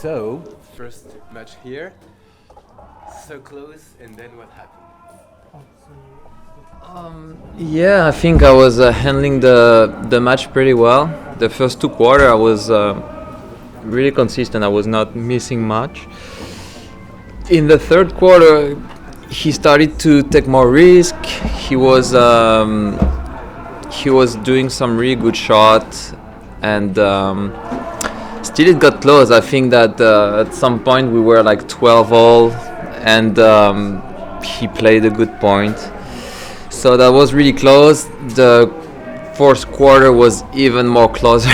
So, first match here, so close, and then what happened? Yeah, I think I was handling the match pretty well. The first two quarters I was really consistent. I was not missing much. In the third quarter, he started to take more risk. He was doing some really good shots, and still it got close. I think that at some point we were like 12 all, and he played a good point. So that was really close. The fourth quarter was even more closer.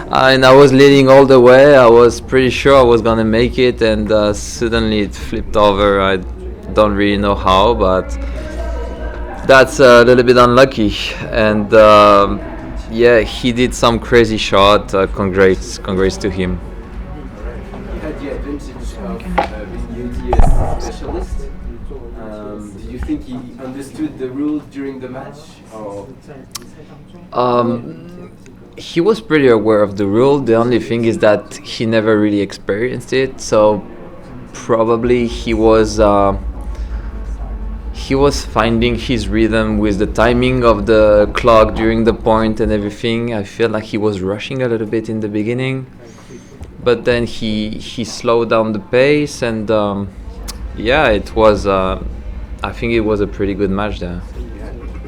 And I was leading all the way. I was pretty sure I was gonna make it, and suddenly it flipped over. I don't really know how, but that's a little bit unlucky. And yeah, he did some crazy shot. Congrats to him. You had the advantage of being UTS specialist. Do you think he understood the rule during the match? Or? He was pretty aware of the rule. The only thing is that he never really experienced it. So probably he was finding his rhythm with the timing of the clock during the point and everything. I feel like he was rushing a little bit in the beginning, but then he slowed down the pace, and yeah, it was. I think it was a pretty good match there.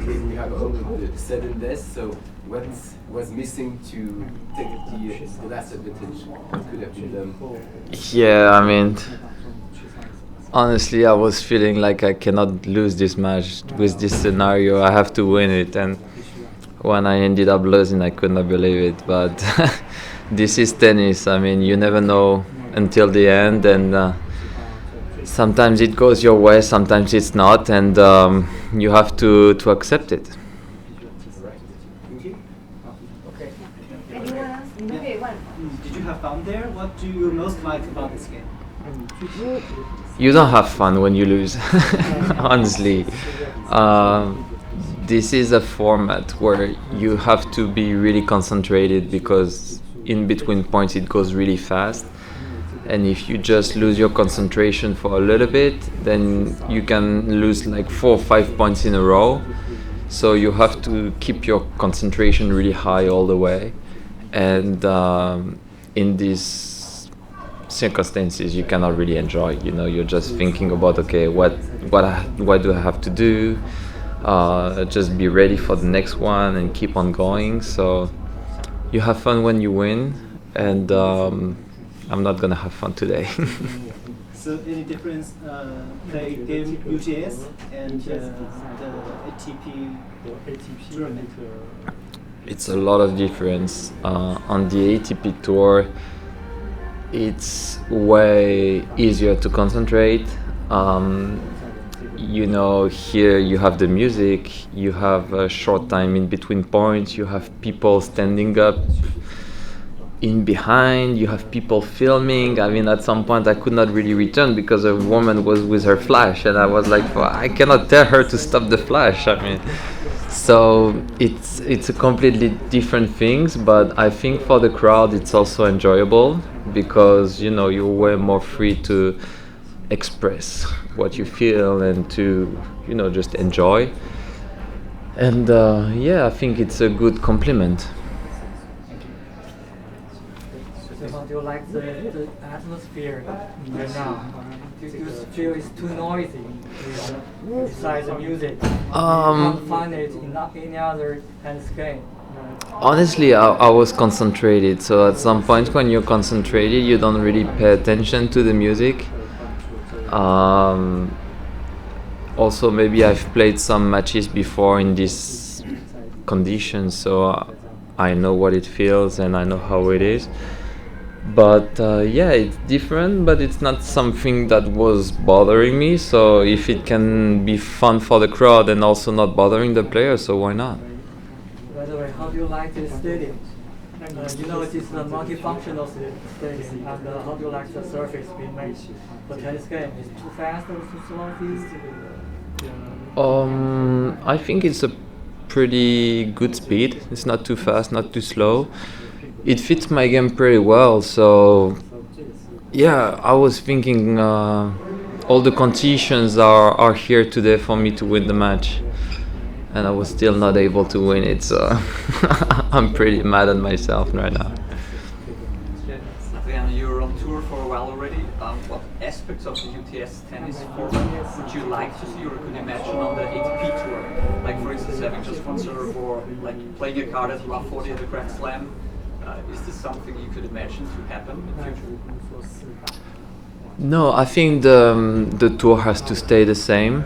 We have all the suddenness. So what was missing to take the last advantage? What could have been done? Yeah, I mean, honestly, I was feeling like I cannot lose this match with this scenario. I have to win it, and when I ended up losing, I could not believe it. But this is tennis. I mean, you never know until the end, and sometimes it goes your way, sometimes it's not, and you have to accept it. Did you have fun there? What do you most like about this game? You don't have fun when you lose, honestly. This is a format where you have to be really concentrated, because in between points it goes really fast. And if you just lose your concentration for a little bit, then you can lose like 4 or 5 points in a row. So you have to keep your concentration really high all the way. And in these circumstances, you cannot really enjoy. You know, you're just thinking about, okay, what do I have to do? Just be ready for the next one and keep on going. So you have fun when you win, and I'm not gonna have fun today. So any difference play game UTS and the ATP tournament? It's a lot of difference. On the ATP tour, it's way easier to concentrate. You know, here you have the music, you have a short time in between points, you have people standing up in behind, you have people filming. I mean, at some point I could not really return because a woman was with her flash, and I was like, well, I cannot tell her to stop the flash. I mean, so it's a completely different things, but I think for the crowd it's also enjoyable, because, you know, you're way more free to express what you feel and to, you know, just enjoy. And yeah, I think it's a good compliment. How do you like the atmosphere right now? Do you feel it's too noisy besides the music? You can't find it in any other tennis game. Honestly, I was concentrated, so at some point when you're concentrated, you don't really pay attention to the music. Also, maybe I've played some matches before in this condition, so I know what it feels and I know how it is. But yeah, it's different, but it's not something that was bothering me. So if it can be fun for the crowd and also not bothering the players, so why not? By the way, how do you like this stadium? You know, it is a multifunctional stadium, and how do you like the surface being made for tennis game? Is it too fast or too slow? I think it's a pretty good speed. It's not too fast, not too slow. It fits my game pretty well, so Yeah, I was thinking all the conditions are here today for me to win the match, and I was still not able to win it, so I'm pretty mad at myself right now. Adrian, you're on tour for a while already. What aspects of the UTS tennis format would you like to see or could imagine on the ATP tour? Like, for instance, having just one serve or like playing a card at 140 at the Grand Slam. Is this something you could imagine to happen in the future? No, I think the tour has to stay the same.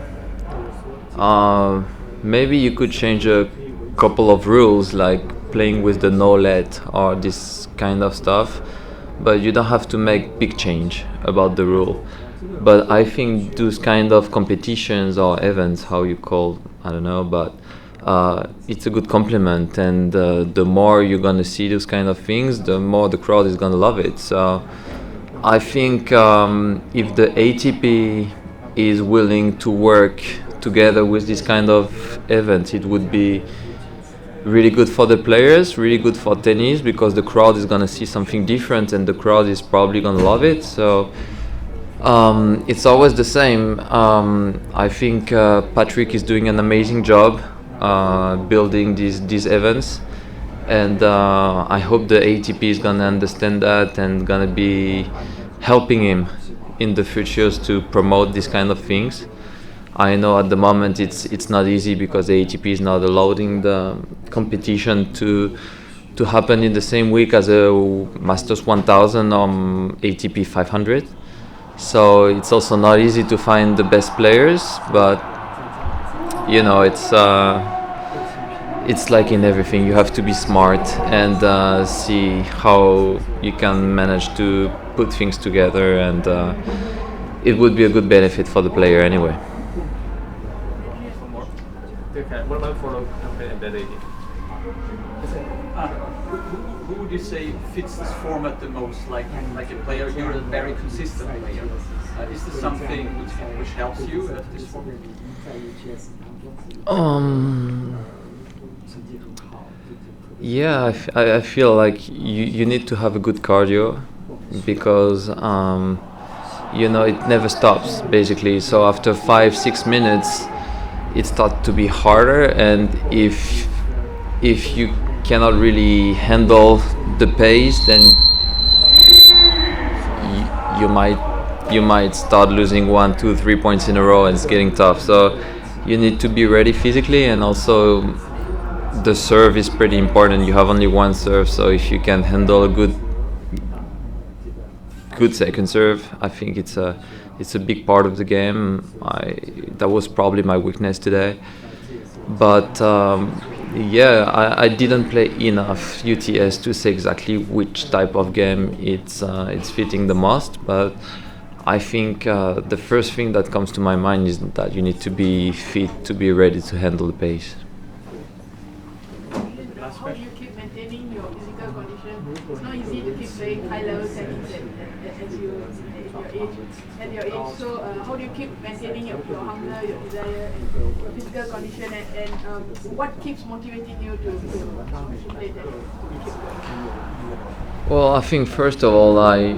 Maybe you could change a couple of rules, like playing with the no let or this kind of stuff, but you don't have to make big change about the rule. But I think those kind of competitions or events, how you call, I don't know, but it's a good compliment, and the more you're gonna see those kind of things, the more the crowd is gonna love it. So I think if the ATP is willing to work together with this kind of event, it would be really good for the players, really good for tennis, because the crowd is gonna see something different, and the crowd is probably gonna love it. So it's always the same. I think Patrick is doing an amazing job building these events, and I hope the ATP is gonna understand that and gonna be helping him in the futures to promote these kind of things. I know at the moment it's not easy because the ATP is not allowing the competition to happen in the same week as a Masters 1000 or ATP 500. So it's also not easy to find the best players, but you know, it's like in everything, you have to be smart and see how you can manage to put things together, and it would be a good benefit for the player anyway. Okay, what about for the lady? Who would you say fits this format the most? Like a player, you're a very consistent player. Is this something which helps you at this format? Yeah, I feel like you need to have a good cardio, because you know, it never stops basically. So after 5-6 minutes it starts to be harder, and if you cannot really handle the pace, then you might start losing 1, 2, 3 points in a row, and it's getting tough. So you need to be ready physically, and also the serve is pretty important. You have only one serve, so if you can handle a good second serve, I think it's a big part of the game. That was probably my weakness today, but yeah, I didn't play enough UTS to say exactly which type of game it's fitting the most. But I think the first thing that comes to my mind is that you need to be fit to be ready to handle the pace. How do you keep maintaining your physical condition? It's not easy to keep playing high level tennis at your age. So how do you keep maintaining your hunger, your desire, and your physical condition, and what keeps motivating you to play that? Well, I think first of all, I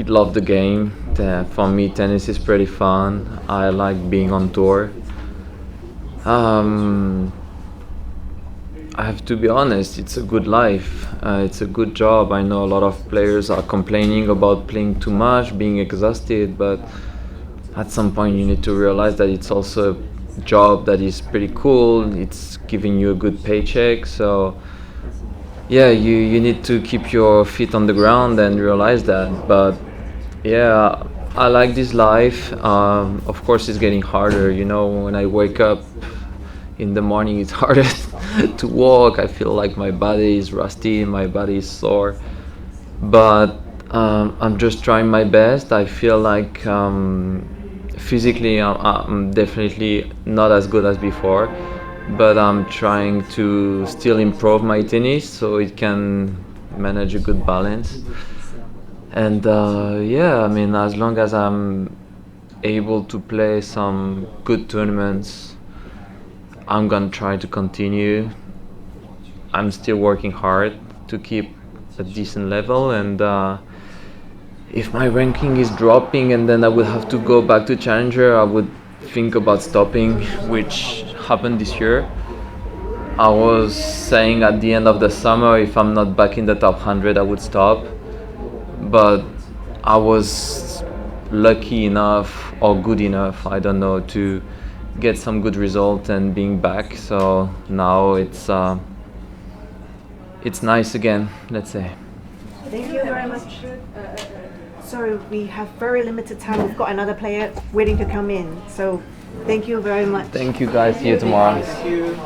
love the game. For me, tennis is pretty fun. I like being on tour. I have to be honest, it's a good life, it's a good job. I know a lot of players are complaining about playing too much, being exhausted, but at some point you need to realize that it's also a job that is pretty cool. It's giving you a good paycheck, so yeah, you need to keep your feet on the ground and realize that. But yeah, I like this life. Of course it's getting harder, you know, when I wake up in the morning it's harder to walk. I feel like my body is rusty, my body is sore, but I'm just trying my best. I feel like physically I'm definitely not as good as before, but I'm trying to still improve my tennis so it can manage a good balance. And yeah, I mean, as long as I'm able to play some good tournaments, I'm gonna try to continue. I'm still working hard to keep a decent level, and if my ranking is dropping and then I would have to go back to Challenger, I would think about stopping, which happened this year. I was saying at the end of the summer, if I'm not back in the top 100, I would stop. But I was lucky enough or good enough, I don't know, to get some good results and being back. So now it's nice again, let's say. Thank you very much. Sorry, we have very limited time. We've got another player waiting to come in. So thank you very much. Thank you guys, see you tomorrow. Thank you.